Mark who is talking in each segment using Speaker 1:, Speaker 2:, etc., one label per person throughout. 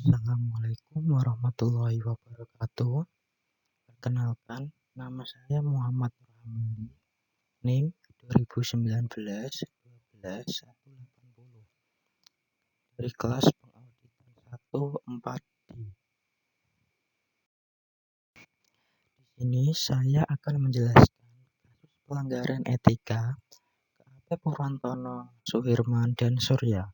Speaker 1: Assalamualaikum warahmatullahi wabarakatuh. Perkenalkan, nama saya Muhammad Rahmali, NIM 2019 12 180 dari kelas pengauditan 1 4D. Di sini saya akan menjelaskan kasus pelanggaran etika KAP Purwantono, Suhirman, dan Surya.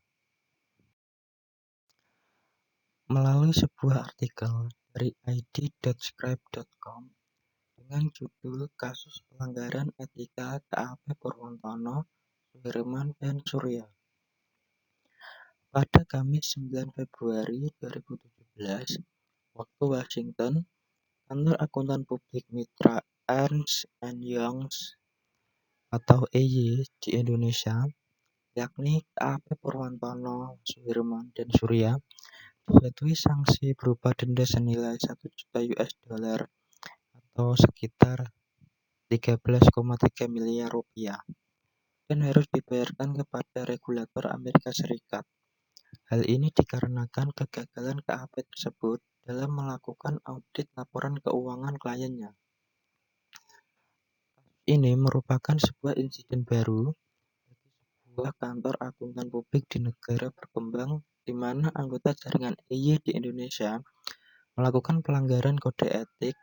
Speaker 1: Melalui sebuah artikel dari id.scribe.com dengan judul Kasus Pelanggaran Etika KAP Purwantono, Suhirman, dan Surya. Pada Kamis 9 Februari 2017, waktu Washington, kantor akuntan publik mitra Ernst & Young atau EY di Indonesia, yakni KAP Purwantono, Suhirman, dan Surya, dijatuhi sanksi berupa denda senilai 1 juta US dollar atau sekitar 13,3 miliar rupiah dan harus dibayarkan kepada regulator Amerika Serikat. Hal ini dikarenakan kegagalan KAP tersebut dalam melakukan audit laporan keuangan kliennya. Ini merupakan sebuah insiden baru bagi sebuah kantor akuntan publik di negara berkembang di mana anggota jaringan EY di Indonesia melakukan pelanggaran kode etik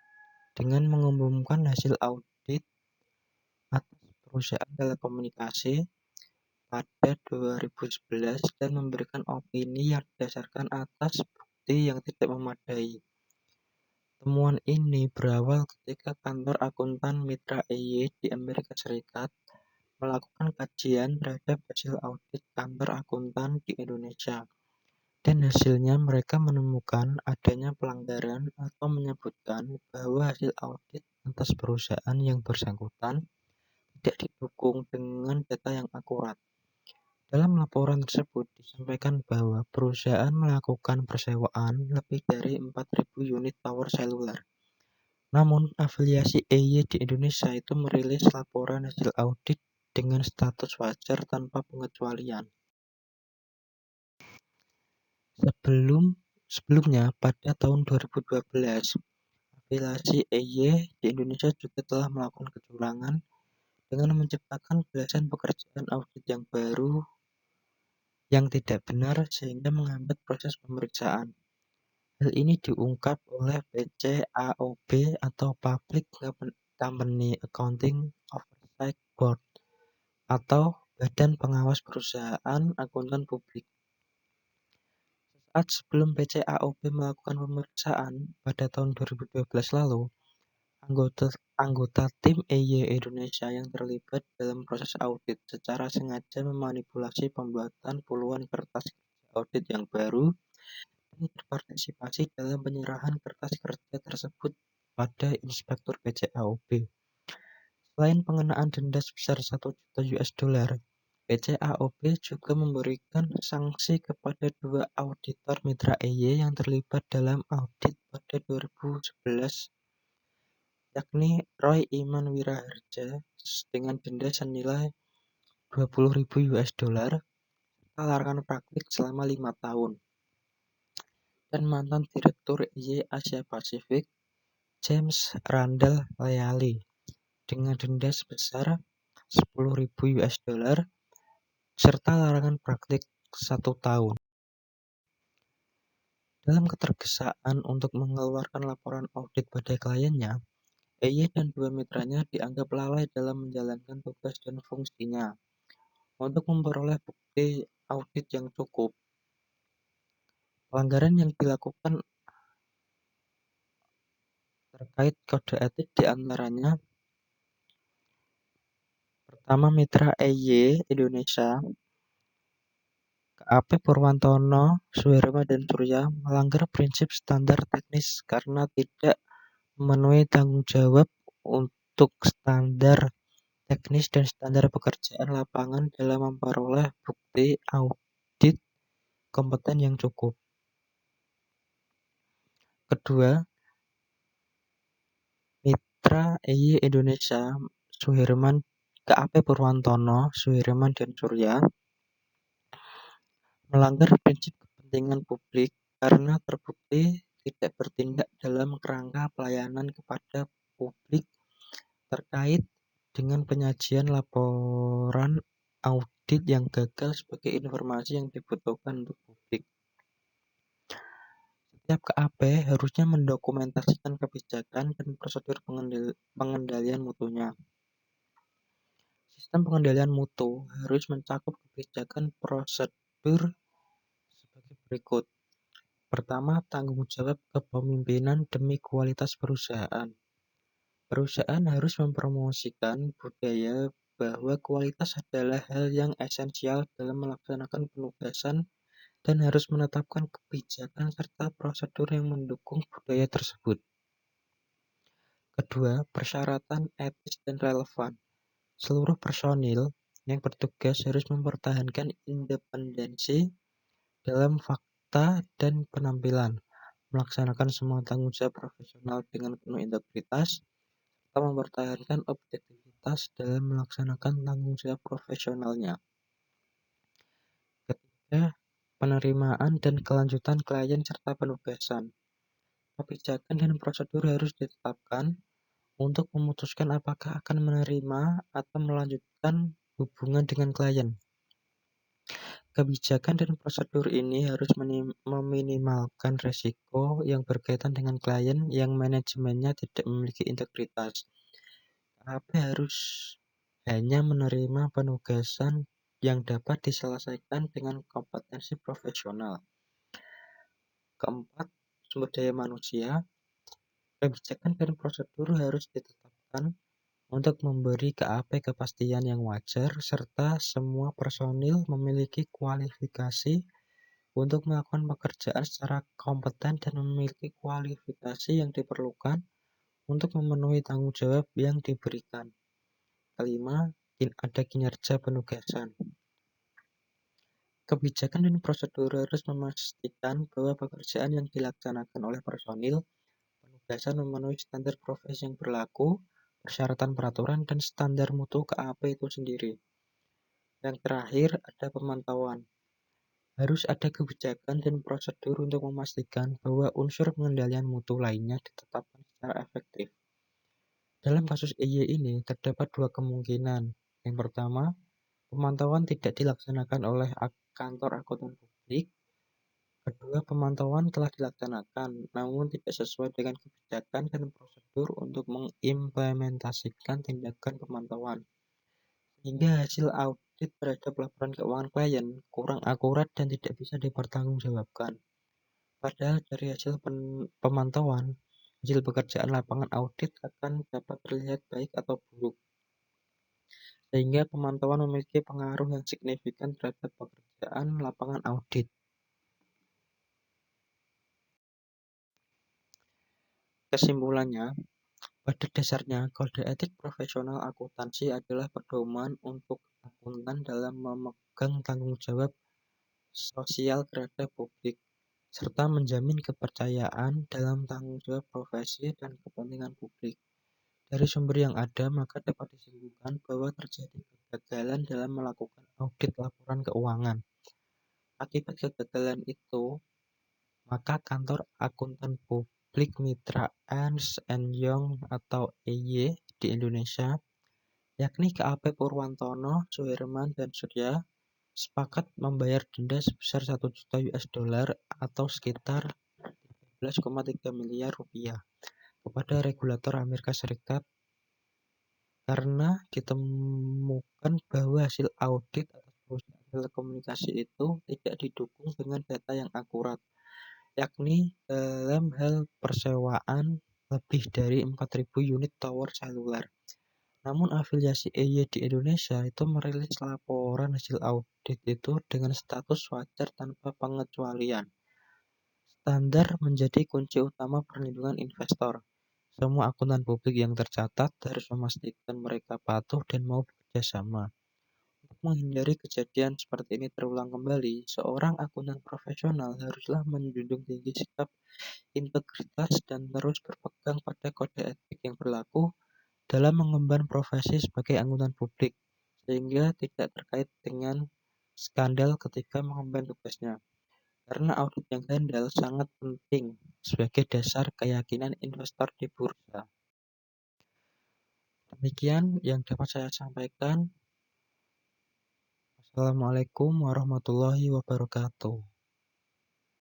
Speaker 1: dengan mengumumkan hasil audit atas perusahaan telekomunikasi pada 2011 dan memberikan opini yang didasarkan atas bukti yang tidak memadai. Temuan ini berawal ketika kantor akuntan mitra EY di Amerika Serikat melakukan kajian terhadap hasil audit kantor akuntan di Indonesia. Dan hasilnya mereka menemukan adanya pelanggaran atau menyebutkan bahwa hasil audit atas perusahaan yang bersangkutan tidak didukung dengan data yang akurat. Dalam laporan tersebut disampaikan bahwa perusahaan melakukan persewaan lebih dari 4.000 unit tower seluler. Namun, afiliasi EY di Indonesia itu merilis laporan hasil audit dengan status wajar tanpa pengecualian. Sebelumnya, pada tahun 2012, afiliasi EY di Indonesia juga telah melakukan kecurangan dengan menciptakan belasan pekerjaan audit yang baru yang tidak benar sehingga menghambat proses pemeriksaan. Hal ini diungkap oleh PCAOB atau Public Company Accounting Oversight Board atau Badan Pengawas Perusahaan Akuntan Publik. Saat sebelum PCAOB melakukan pemeriksaan pada tahun 2012 lalu, anggota tim EY Indonesia yang terlibat dalam proses audit secara sengaja memanipulasi pembuatan puluhan kertas kerja audit yang baru dan berpartisipasi dalam penyerahan kertas kerja tersebut pada inspektur PCAOB. Selain pengenaan denda sebesar 1 juta US dollar, PCAOB juga memberikan sanksi kepada 2 auditor mitra EY yang terlibat dalam audit pada 2011, yakni Roy Iman Wiraharja dengan denda senilai 20.000 US dollar serta larangan praktik selama 5 tahun. Dan mantan Direktur EY Asia Pasifik, James Randall Leali, dengan denda sebesar 10.000 US dollar serta larangan praktik 1 tahun. Dalam ketergesaan untuk mengeluarkan laporan audit pada kliennya, EY dan 2 mitranya dianggap lalai dalam menjalankan tugas dan fungsinya untuk memperoleh bukti audit yang cukup. Pelanggaran yang dilakukan terkait kode etik diantaranya: pertama, mitra EY Indonesia KAP Purwantono, Suhirman, dan Surya melanggar prinsip standar teknis karena tidak memenuhi tanggung jawab untuk standar teknis dan standar pekerjaan lapangan dalam memperoleh bukti audit kompeten yang cukup. Kedua, mitra EY Indonesia Suhirman KAP Purwantono, Suhirman, dan Surya melanggar prinsip kepentingan publik karena terbukti tidak bertindak dalam kerangka pelayanan kepada publik terkait dengan penyajian laporan audit yang gagal sebagai informasi yang dibutuhkan untuk publik. Setiap KAP harusnya mendokumentasikan kebijakan dan prosedur pengendalian mutunya. Sistem pengendalian mutu harus mencakup kebijakan prosedur sebagai berikut. Pertama, tanggung jawab kepemimpinan demi kualitas perusahaan. Perusahaan harus mempromosikan budaya bahwa kualitas adalah hal yang esensial dalam melaksanakan penugasan dan harus menetapkan kebijakan serta prosedur yang mendukung budaya tersebut. Kedua, persyaratan etis dan relevan. Seluruh personil yang bertugas harus mempertahankan independensi dalam fakta dan penampilan, melaksanakan semua tanggung jawab profesional dengan penuh integritas, serta mempertahankan objektivitas dalam melaksanakan tanggung jawab profesionalnya. Ketiga, penerimaan dan kelanjutan klien serta penugasan. Kebijakan dan prosedur harus ditetapkan untuk memutuskan apakah akan menerima atau melanjutkan hubungan dengan klien. Kebijakan dan prosedur ini harus meminimalkan risiko yang berkaitan dengan klien yang manajemennya tidak memiliki integritas. KAP harus hanya menerima penugasan yang dapat diselesaikan dengan kompetensi profesional. Keempat, sumber daya manusia. Kebijakan dan prosedur harus ditetapkan untuk memberi KAP kepastian yang wajar, serta semua personil memiliki kualifikasi untuk melakukan pekerjaan secara kompeten dan memiliki kualifikasi yang diperlukan untuk memenuhi tanggung jawab yang diberikan. Kelima, ada kinerja penugasan. Kebijakan dan prosedur harus memastikan bahwa pekerjaan yang dilaksanakan oleh personil penugasan memenuhi standar profesi yang berlaku, persyaratan peraturan, dan standar mutu KAP itu sendiri. Yang terakhir, ada pemantauan. Harus ada kebijakan dan prosedur untuk memastikan bahwa unsur pengendalian mutu lainnya ditetapkan secara efektif. Dalam kasus EY ini, terdapat dua kemungkinan. Yang pertama, pemantauan tidak dilaksanakan oleh kantor akuntan publik. Kedua, pemantauan telah dilaksanakan, namun tidak sesuai dengan kebijakan dan prosedur untuk mengimplementasikan tindakan pemantauan. Sehingga hasil audit terhadap laporan keuangan klien kurang akurat dan tidak bisa dipertanggungjawabkan. Padahal dari hasil pemantauan, hasil pekerjaan lapangan audit akan dapat terlihat baik atau buruk. Sehingga pemantauan memiliki pengaruh yang signifikan terhadap pekerjaan lapangan audit. Kesimpulannya, pada dasarnya kode etik profesional akuntansi adalah pedoman untuk akuntan dalam memegang tanggung jawab sosial terhadap publik, serta menjamin kepercayaan dalam tanggung jawab profesi dan kepentingan publik. Dari sumber yang ada, maka dapat disimpulkan bahwa terjadi kegagalan dalam melakukan audit laporan keuangan. Akibat kegagalan itu, maka kantor akuntan publik mitra Ernst & Young atau EY di Indonesia, yakni KAP Purwantono, Suherman, dan Surya, sepakat membayar denda sebesar 1 juta US dollar atau sekitar 13,3 miliar rupiah kepada regulator Amerika Serikat karena ditemukan bahwa hasil audit atas perusahaan telekomunikasi itu tidak didukung dengan data yang akurat, yakni dalam hal persewaan lebih dari 4.000 unit tower seluler. Namun afiliasi EY di Indonesia itu merilis laporan hasil audit itu dengan status wajar tanpa pengecualian. Standar menjadi kunci utama perlindungan investor. Semua akuntan publik yang tercatat harus memastikan mereka patuh dan mau bekerja sama. Untuk menghindari kejadian seperti ini terulang kembali, seorang akuntan profesional haruslah menjunjung tinggi sikap integritas dan terus berpegang pada kode etik yang berlaku dalam mengemban profesi sebagai akuntan publik, sehingga tidak terkait dengan skandal ketika mengemban tugasnya. karena audit yang handal sangat penting sebagai dasar keyakinan investor di bursa. Demikian yang dapat saya sampaikan. Wassalamualaikum warahmatullahi wabarakatuh.